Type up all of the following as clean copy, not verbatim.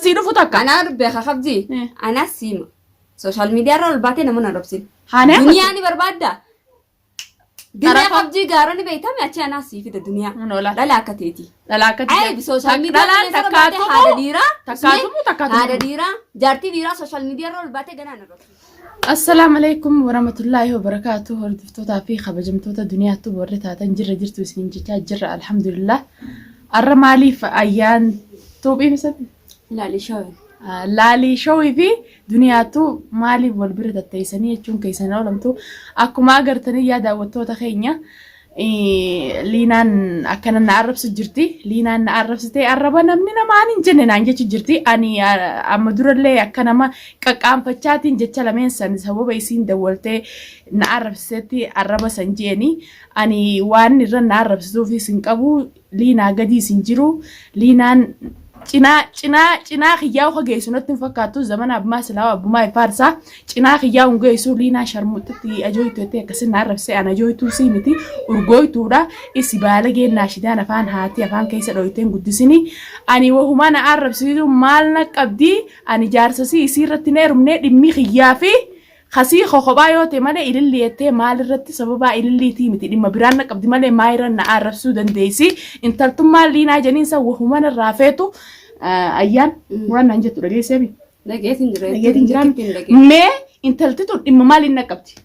سيدو فتاكا أنا ربي خبزي أنا سيما سوشيال ميديا رول باتي نمنا ربسين هاني دنيا أني بربادة دنيا خبزي قارني بيتها ما أشي أنا سي في الدنيا لا لا كتيتي لا كتيتي أي بسوشيال ميديا تكاتو هذا ديرا تكاتو هذا ديرا جارتي ديرا سوشيال ميديا رول باتي جنان ربسين السلام عليكم ورحمة الله وبركاته هردفتوتا في خبجمتوتا دنيا تبورتها تنجر جرتو سنجتا جر الحمد لله الرمالي فأيان توبي مثلا لالي شوي في دنياتو مالي والبرد التيسانية تشون كيسانا ولمتو أكو ما قرتني يا داوتوتا خينيا لينان أكنا نعرف سجرتي لينان نعرف ستي عربنا مننا ما نجنن عنجة سجرتي أني أمدور اللي أكنا ما كأم فتشاتين جتلا من سنس هو بيسين دولتي نعرف ستي عربة سنجيني أني وان نرن نعرف سوفي سنكابو لينا قدي سنجرو لينان cina khiyyaw khageesu natti fakkaatu zaman abma salawa abuma farsa cina khiyyaw ngeesu lina sharmutti ajoytu te kasin arabse ana ajoytu simiti urgoytuudha isi baalage naashidaan afaan haati afaan keessa dhoyteen guddisini ani wahumana arabsiidu maalna qabdi ani jaarsasi isirratti neerumne dhimmi khiyyaafi خسي خخبايو تمالي إللي يتي مال الرتي سببا إللي تيمتي لما برانا قبدي مالي مايران نعرف سودان ديسي انتلتم مال لينا جنين سوهمان الرافيتو أيام وانا نجتو لغي سيبي لغي تنجران مي انتلتتو إما مالي نقبتي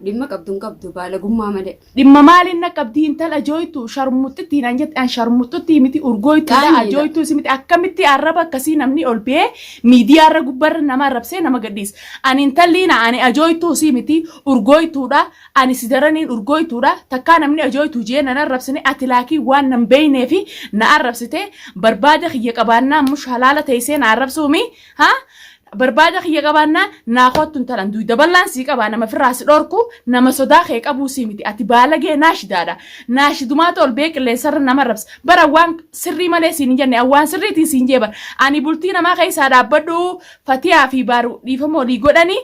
لما قبدو بالا قمما مالي لما مالي نقبتي انتل أجويتو شرموتتي نانجت أن شرموتو تيمتي أرغويتو دا أجويتو سيمتي أكامتي عربا كسي نمني أولبيه ميديا رغبر نما ربسي نما قديس أن انتل لينا أني أجويتو سيمتي أرغويتو دا أني سيدراني أرغويتو دا تكا نمني أجويتو جينا نربسني أتلاكي وان نمبيني في نعربسيتي بربادخ يقبانا مش حلالة تيسين عربسومي ها بربادة خيّا قبانا ناخوت تنتلان دوي دبلان سي قبانا ما في الراس الأوركو نما صداخي قبو سيمتي أتبالغي ناشدادا ناشدوماتو البيك اللي سر نما ربس برا وان سري مالي سينجاني أوان سري تين سينجيبر أني بولتينا ما خيسا دابدو فتيا في بارو ليفمو ليقوداني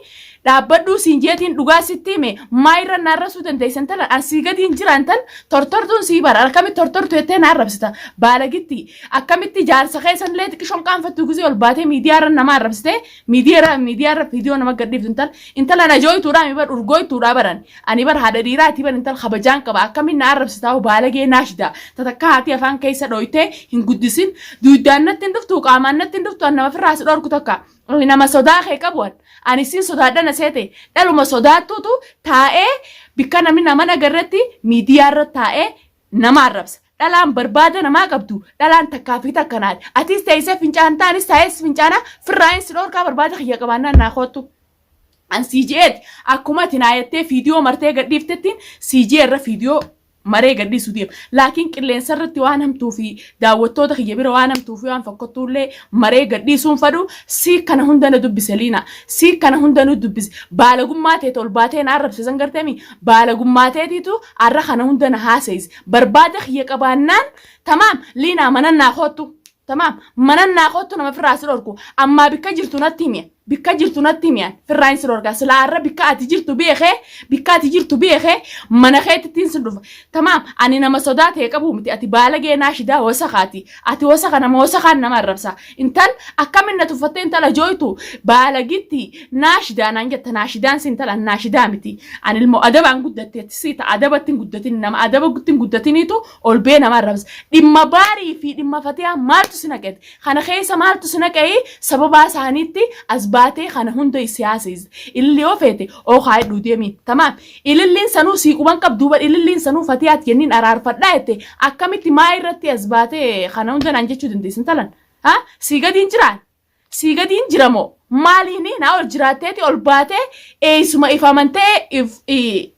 dhaabbadhu sinjeetiin dhugaa sitti hime maayirra naarrasuu dandeessan talan asii gadiin jiran tan tortortuun sii bara akkamitti tortortu jettee naarrabsita baalagitti akkamitti jaarsa keessan illee xiqqishoon qaanfattu gizee ol baatee miidiyaarra nama arrabsite miidiyaarra viidiyoo nama gadhiiftu intalan ajooytuudhaa mi bar urgooytuudhaa baran ani bar haadha dhiiraati bar intal kabajaan qaba akkamitti naarrabsitaa baalagee naashida tatakka haati afaan keessa dhoytee hin guddisin duudaan natti hin dhuftu qaamaan natti hin dhuftu nama firraas dhorku takka nama sodaa kee qabuun ani siin sodaadhana seete dhaluma sodaattuutu taa'ee bikka namni nama nagarratti miidiyaarra taa'ee nama arrabsa dhalaan barbaada namaa qabdu dhalaan takkaafii takkanaati atis teessee fincaan taanis taa'es fincaana firraa'in si dhorkaa barbaada kiyya qabaannaan naa koottu. An CJ akkuma tinaayattee viidiyoo martee gadhiiftettiin CJ irra viidiyoo maree gadhiisuu deema. Laakiin qilleensa irratti waan hamtuu fi daawwattoota kiyya bira waan hamtuu fi waan fakkattuullee maree gadhiisuun fadhu si kana hunda na dubbise liina. Si kana hunda nu dubbise. Baalagummaa ta'e ol baatee na arrabsiisan garteemi. Baalagummaa ta'eetiitu arra kana hunda na haasa'is. Barbaada kiyya qabaannaan tamaam liina mana naa kootu. Tamaam mana naa kootu nama firraas dhorku. Ammaa bikka jirtu natti himi. Bikka jirtu natti himi firraan si dhorka. Silaarra bikka ati jirtu beekee mana keetittiin si dhufa. Tamaam ani nama sodaatee qabu miti ati baalagee naashidaa wasaqaati. Ati wasaqa nama wasaqaan nama arrabsa. Intal akkamin na tuffattee intala jooytu baalagitti naashidaa naan jetta naashidaan si intala naashidaa miti. Ani ilmoo adabaan guddatteetti siita adabatti hin guddatin nama adaba gutti hin guddatiniitu ol bee nama arrabsa. Dhimma baarii fi dhimma fatiyaa maaltu si naqeeti. Kana keessa maaltu si naqee sababaa isaaniitti as baatee kana hunda siyaasiis. Illi yoo feete oo haa hidhuu deemi. Tamaam ililliin sanuu siiquban qabduu bal ililliin sanuu fatiyaat jenniin araarfadhaa jette akkamitti maa irratti as baatee kana hunda naan jechuu dandeessan talan. Ha sii gadiin jiraan sii gadiin jiramoo maaliini naa ol jiraatteeti ol baatee eessuma ifamantee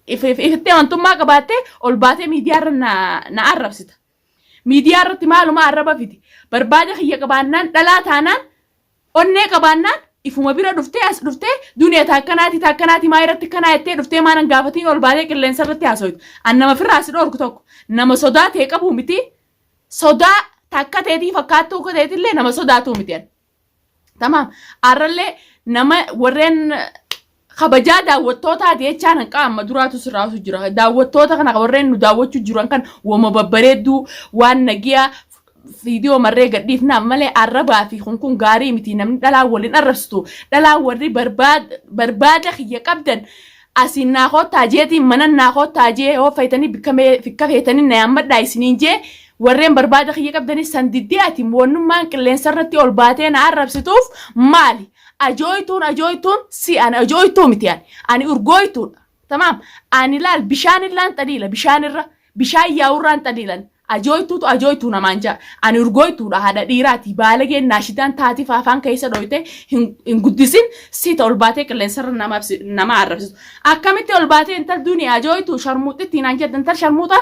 ifittee amantummaa qabaattee ol baatee miidiyaarra na arrabsita. Miidiyaarratti maaluma arraba fiti barbaada kiyya qabaannaan dhalaa taanaan onnee qabaannaan ifuma bira dhuftee as dhuftee duniyaa taakkanaati maa irratti kanaa jettee dhuftee maanan gaafatiin ol baatee qilleensa irratti haasoitu. An nama firraas dhorku tokko nama sodaa ta'e qabu miti sodaa takka ta'eetii fakkaattuu ta'eetillee nama sodaatuu miti. Tamaam arrallee nama warreen kabajaa daawwattootaati jechaan hanqa amma duraatu sirraasu jira. Daawwattoota kana warreen nu daawwachuu jiran kan wama babbareedduu waan nagiyaa فيديو مرة قديف نام ملي عربا في خنكون غاري متي نمن دلا ولين أربستو دلا وري برباد خي قبدن أسين ناخو تاجيتي من ناخو تاجي هو فايتني في كفيتني نعم دايسنين جي ورين برباد خي قبدني سندياتي مونو مان كلين سرتي أولباتين عربستوف مالي أجويتون سي أنا أجويتون متيان أنا أرجويتون تمام أنا لا بشان اللان تديلا بشان ياوران تديلا أجويتو نمانجا أنا أرجويتو هذا ديراتي بالغ ناشدان تاتي فافان كيسا دويته إن قدسين سي تولباتي كلين سر نما عربس أكملتي أولباتي أنت الدنيا أجويتو شرموتة تينانجا أنت شرموتة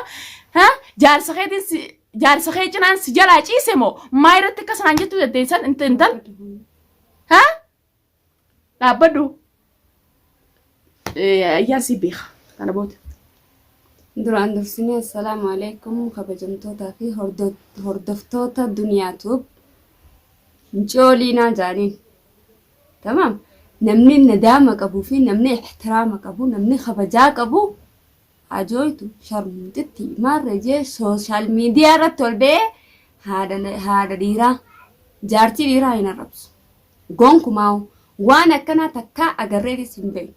ها جار سخيتي نان سجلا جيسمو ما يرتك سنانجا تو تيسان أنت ها لا بدو يا سيبيخ أنا بود duraan dursinee assalaamu alaykum kabajamtootaa fi hordoftoota duniyaa tuub jooliinaa jaaniin tamaam namni nadaama qabuu fi namni ixtiraama qabu namni kabajaa qabu ajooytu sharmutitti maarra jee sooshaal miidiyaa irratti ol ba'ee haadha dhiiraa jaartii dhiiraa hin arrabsu gonkumaa waan akkanaa takkaa agarreetis hin beeku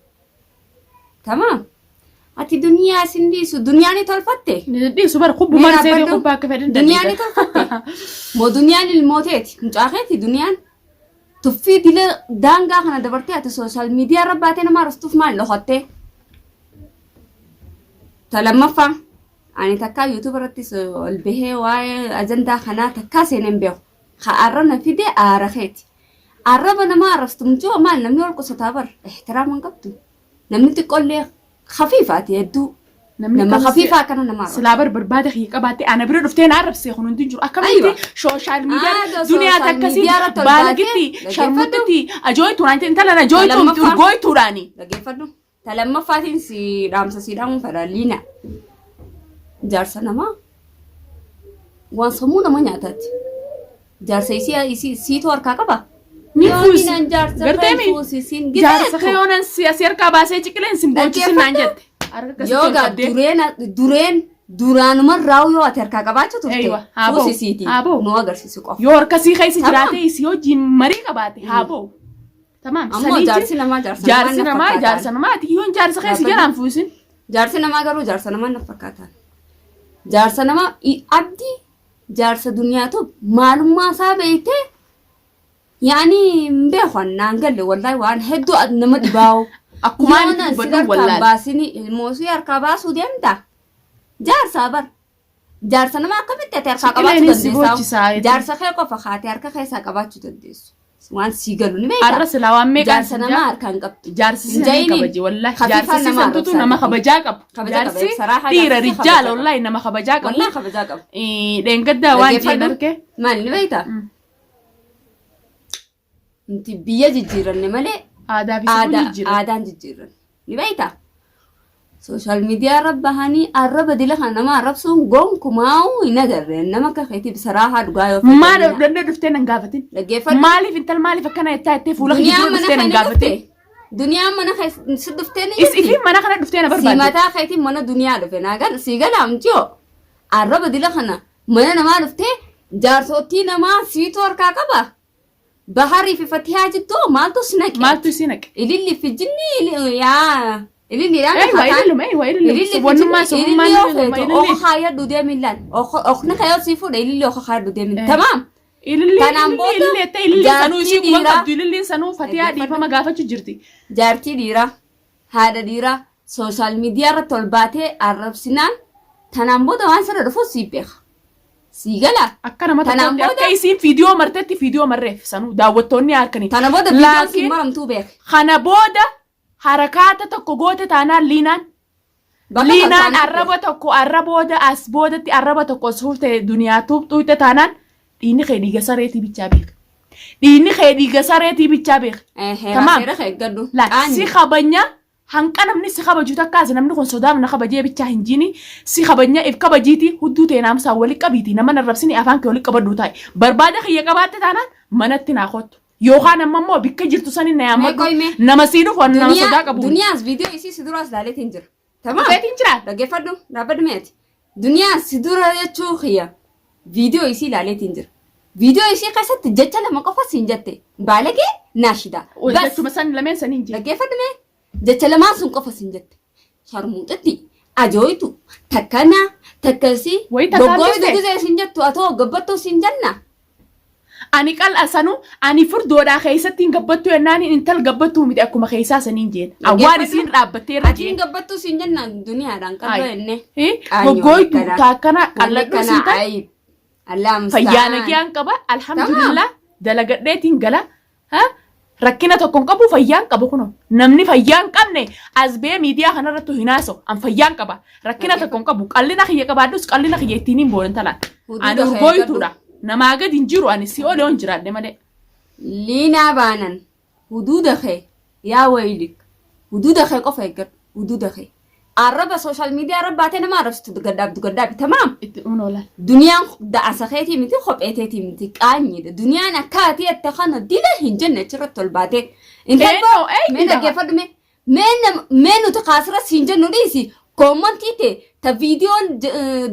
tamaam ati duniyaa sindiisu dunyaani tolfatte diisu bar kubbu mar seedii kubbaa akka fedhin dunyaani tolfatte moo dunyaan ilmooteeti mucaakeeti duniyaan tuffii dila daangaa kana dabartee ati sooshaal miidiyaa irra baatee nama arrabsuuf maal dhokatte talammaffaa ani takkaa yuutuub irrattis ol bahee waa'ee ajandaa kanaa takkaa seeneen beeku arraba na fide aarakeeti arraba nama arrabstu mucoo maal namni ol qusataa bar ixtiraama hin qabdu namni xiqqoollee خفيفة يدو لما خفيفة كنا نمر سلابر بربادة خي قباتي أنا برد فتين عرب سيخون انتجر أكملتي شوشال ميديا دنيا تكسي بالغتي شرمتي أجويتو أنت لنا جويتو ترجويتو راني لقيفنو تلما فاتين سي رامسا سي رام فرالينا جارسنا ما وانصمونا ما نعتاد جارسا يسي سيتو أركاكبا نفوس قرتمي جارس خيونا سياسير كاباسة تكلين سيمبوتشي سنانجت يوغا duraan marraa yoo ati harkaa qabaachuu turte fuusi siiti nu agarsiisu qofa yoo harkasii keessa jiraate isii wajjin marii qabaate haaboo tamam ammoo jaarsi namaa ati yoon jaarsa keessa jiraan fuusin jaarsi namaa garuu jaarsa namaa na fakkaatan jaarsa namaa abdii jaarsa duniyaatu maalummaa isaa beeytee يعني مبيخونا نقول والله وان هدو نما دباو أكمان بدو والله باسني الموسى يركباسو ديمتا جار صابر جار سنما كمت تركا قباتو جار سخيقو فخاتي أركا خيسا قباتو تديسو وان سيقلو نبيتا أرس لوان ميقا جار سنما أركان قبتو جار سيسان كبجي والله جار سيسان توتو نما خبجا قب جار سي تيرا رجال والله نما خبجا قب والله خبجا قب دين قدا وان جينركي مالي نبيتا انت بيا جيران مالي آدان جيران نبيتا سوشيال ميديا ربهاني الرب دي لها نما ربسون قوم كماو ينقر انما كخيتي بصراحة دقايو ما لنا دفتين انقافتين مالي في انت المالي فكنا يتاتف ولك يجرون دفتين انقافتين دنيا منا خيس دفتين إفي منا خنا دفتين بربادي سيماتا خيتي منا دنيا دفتين اقل سيقال عمتيو الرب دي لها منا نما دفتين جارسوتي نما سيتور كاكبا بحري في فتحها جدو مالتو سنك اللي في الجني يا اللي لا ايوه اللي سبون ما سبون ما او خايا دودي ميلان اخنا خايا سيفو اللي اخ خايا دودي ميلان تمام اللي سانو يسي كما قبدو اللي سانو فتحها دي فما غافة جرتي جارتي ديرا هذا ديرا سوشيال ميديا رتولباتي عرب سنان تنامبودا وان سر رفو سيبيخ سيجلا أكنا ما تقول أكيسين فيديو مرتتي فيديو مرة سانو داوتوني أركني تنا بودا فيديو سي مرم تو بيك خنا بودا حركات تكوجوت تانا لينان الربودا أسبودا تي الربودا كوسهولت دنيا توت تانا ديني خيدي جسرتي بتشابيك تمام لا سي خبنيا hanqa namni si kabaju takkaas namni kun sodaa na kabajee bicha hinjini si kabanya if kabajiti hudduu ta'e naamsa wali qabiti nama narrabsini afaan kee wali qabaddu ta'i barbaada khiyya qabaatte taanaan manatti naa kottu yookaan ammoo bikka jirtu sani na yaamadu nama siiduuf waan nama sodaa qabu duniyaas viidiyoo isii siduraas laaleetiin jira tamam feetiin jira dhaggeeffadhu dhaabbadhu meeti duniyaas sidura jechuu khiyya فيديو يسي لالي تنجر فيديو يسي قصة جتة لما قفا سنجتة بالك ناشدة بس مثلا لمن سنين جي لقي فدمي جتة لما سن قفا سنجتة شرموتتي أجويتو تكنا تكسي ويتكالسي دوغوي سنجتو أتو قبطو سنجنة ani qal'asanu ani furdoodhaa keessatti hin gabbattu yennaan intal gabbattu miti akkuma keessaa saniin jeen awwaan isiin dhaabbatteerra jeen atiin gabbattu siin jenna duniyaadhaan qal'oo enne goggooytu taakkana qal'adhu siin ta'e Allah fayyaa nagiyaan qaba alhamdulillah dalagadheetiin gala rakkina tokko hin qabu fayyaan qaba kuno namni fayyaan qabne as bee miidiyaa kanarratti hinaaso an fayyaan qaba rakkina tokko hin qabu qallina kiyya qabaadhus qallina kiyya ittiin hin boodan talaan ani urgooytuudha namaa gadi hin jiru ani si olee on jiraadhe malee. Liinaa baanan huduuda kee yaa waylik huduuda kee qofa eeggadhu huduuda kee arraba sooshaal miidiyaa rabbaatee nama arrabsitu gaddaabbi tamaam. Itti unoolan. Duniyaan da'asa keetii miti kopheeteetii miti qaanyiidha duniyaan akkaatii itti kana dila hin jenne achirratti ol baatee. Intalboo mee dhaggeeffadhu mee nuti kaasirras hin jennu dhiisi. Commenti te ta videoon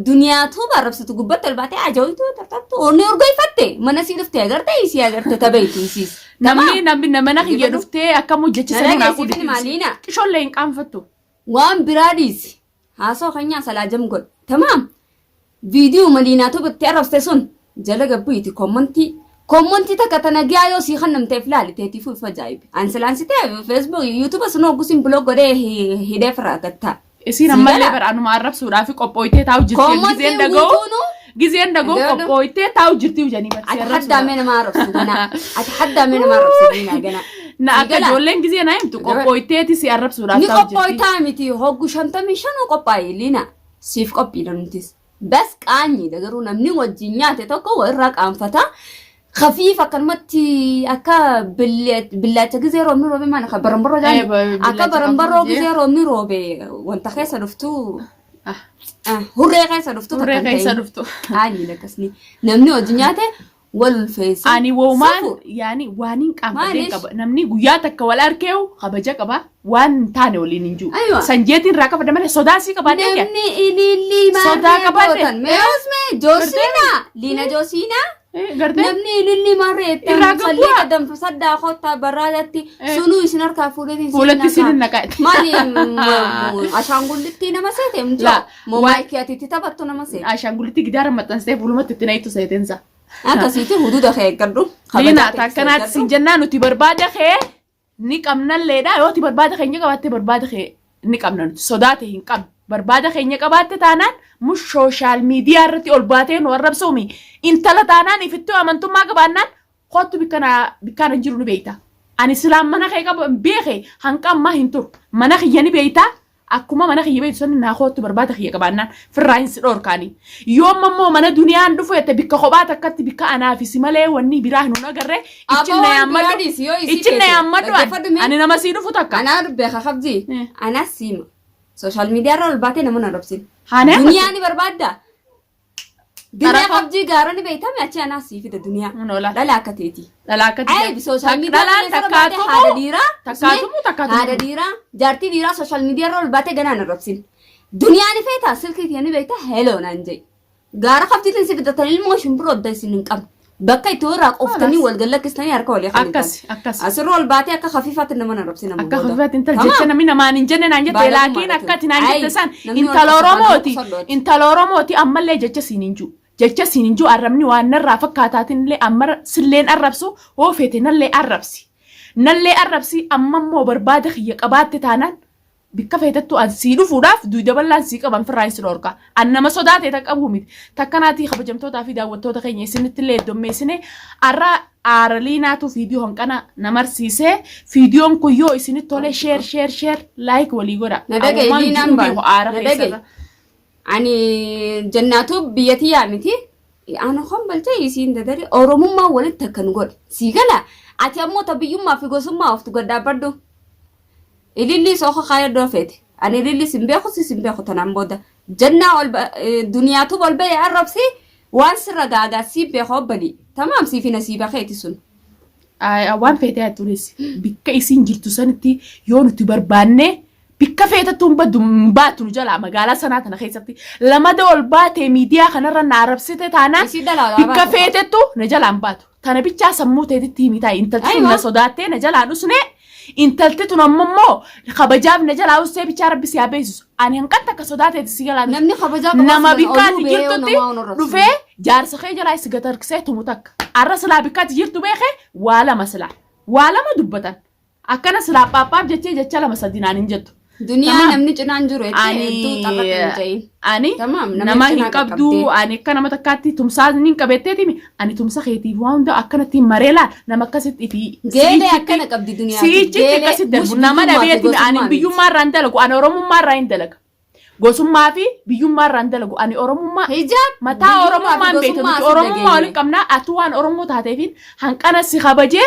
duniyaatu barabsitu gubbatti ol baatee ajaa'ibu tartattu onni urgeeffatte mana si dhuftee agarte isi agarte ta beeytu isis namni mana kiyya dhuftee akkam hojjechisan naa kudhi maalina qishollee hin qaanfattu waan biraadis haasoo keenyaa salaajam god tamam video malinaatu bitti arabste sun jala gabbuiti commenti ta katana gaayo si khannamteef laaliteeti fu fajaaib ansalaansite Facebook YouTube sunoo gusin blog godee hidee firaagatta Isin ammallee baraanuma arrabsuudhaaf qophooytee taa'u jirti gizeen dagoo qophooytee taa'u jirti ujanii barsiisa ati haddaamee nama arrabsu nama arrabsu gana na akka ijoolleen gizeen himtu qophooyteeti si arrabsuudhaaf taa'u jirti ni qophooytaa miti hoggu 55 qophaa'e liina siif qophiidha nutis bas qaanyiidha garuu namni wajjin nyaate tokko warraa qaanfata خفيف أكلمتي أكا بالله تجزيرو منو روبي ما أنا خبرنبرو جاني أكا برنبرو جزيرو منو روبي وانت خيسة رفتو هوري خيسة رفتو عادي لكسني نمني وجنياته والفيس أني ومان يعني وانين كامبين كبا نمني قياتك ولا أركيو خبجة كبا وان تاني ولي ننجو أيوة سنجيتين راكا فدا مالي صداسي كبا ديكي نمني إلي ما صدا كبا ديكي ميوزمي جوسينا لينا جوسينا namni ililli marreetti sallee qadam saddaa khota barraadatti sunu isin harkaa fuulatti sin naqaati maali ashaangullitti nama seete mjoo moobaayikiyatitti taphattu nama seete ashaangullitti gidaara maxxansitee fuulumatti itti nayitu seetensa akkasiiti huduuda kee eeggadhu liina takkanaatti sin jennaa nuti barbaada kee ni qabnalleedha yooti barbaada keenya qabaatte barbaada kee ni qabna nuti sodaate hin qabnu barbaada keenya qabaatte taanaan mush social media irratti ol baatee nu arrabsuumi intala taanaan ifittuu amantummaa qabaannaan kottu bikkana jiru ni beeyta ani islaam mana kee qaba beeke hanqa ammaa hin turu mana kiyya ni beeyta akkuma mana kiyya beeytu sanni naa kottu barbaada kiyya qabaannaan firraa hin si dhoorkaanii yoom ammoo mana duniyaan dhufu yette bikka kophaa takkatti bikka anaafisi malee wanni biraa hin agarre ichinna yaammadhu ani nama sii dhufu takka anaa beeka qabdi anaa siima social media irra ol baatee nama narrabsin Hane duniyaa ni barbaadda duniyaa qabdii gaara ni beeytame achi anaa sii fida duniyaa dhala akka teeti ay social media haadha dhiiraa jaartii dhiiraa social media irra ol baatee ganaa narrabsin duniyaa ni feeta silkii ni beeyta heloo naan jee gaara qabdiitiin si fidatanii ilmoo shimbiroo odda isin hin qabne bakka itti warraa qoftanii wal gallakkistanii harka walii akkas asirra ol baatee akka khafiifaatti nama narrabsin akka khafiifaatti intal jecha namni namaan hin jenne naan jette laakiin akkati naan jette san intala oromooti ammallee jecha siin hin jiru arrabni waan narraa fakkaataatiin illee amma silleen arrabsu hoo feete nallee arrabsi amma immoo barbaada kiyya qabaatte taanaan bikka feetattu an sii dhufuudhaaf duuda bal'aan sii qaban firraan si dhorka an nama sodaatee taqqabu miti takkanaatii kabajamtootaa fi daawwattoota keenya isinitti illee heddommeessine arra aaraliinaatu viidiyoo hanqana namarsiisee viidiyoon kun yoo isinitti tole sheer laayik walii godha ani jannaatu biyyatti yaamiti ana kan balcha isiin dadari oromummaa walitti akkan godhe sii gala ati ammoo tabiyyummaa fi gosummaa oftu gaddaabaddu ililli soo khaya dofet ani ililli simbeekhu tanaan booda jannaa ol duniyaatu ol ba'e arrabsi waan sirra gaagaa simbeekhu obbali tamaam siifi nasiiba keeti sun waan feetee aturis bikka isiin jirtu sanitti yoo nuti barbaanne bikka feetattuun baatu nu jalaa magaalaa sanaa tana keessatti lamada ol baatee miidiyaa kanarra na arrabsite taanaan Isii dalagaa bikka baatu. feetettu na jalaan baatu. Tana bichaa sammuu teetitti himitaa intalti tun Aywa. na sodaattee na jalaan usnee intalti tun ammoo kabajaaf na jalaa usee bichaa rabbi si haa beeksisu. Ani hanqan takka sodaateeti si galaan Namni kabajaa qabu nama asuma bikkaatti oduu bee jirtutti namaa onarra dhufee jaarsa kee jalaa si gatarkisee tumu takka. Arra silaa bikkaatti jirtu beekee waa lama silaa. Waa lama dubbatan. Akkana silaa paappaaf jechee jecha lama sadinaan hin jettu. Duniyaa Tamam. namni cinaan jiru hedduu taphata hin ta'in. Ani Tamam, nama nama cinaa hin qabdu qaqqabdee. ani akka nama takkaatti tumsaa hin qabetteetimi ani tumsa keetiif waan hunda akkanatti maree laal nama akkasitti fi Geelee akkana qabdi duniyaa. siichitti akkasitti darbu nama dhabeetimi ani biyyummaa irraa hin dalagu ani oromummaa irraa hin dalaga gosummaa fi biyyummaa irraa hin dalagu ani oromummaa Hijaab. mataa oromummaan beektu nuti oromummaa waliin qabnaa atu waan oromoo taateefin hanqana si kabajee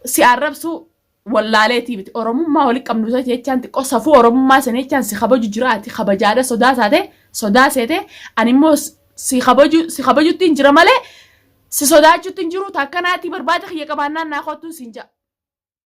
si arrabsu wallaaleetii miti oromummaa waliin qabnu jechaan xiqqoo safuu oromummaa sana jechaan si kabaju jiraati kabajaadha sodaa seete ani immoo si kabajutti hin jira malee si sodaachutti hin jiru takkanaatti barbaada kiyya qabaannaan naa kottuu siin ja'a.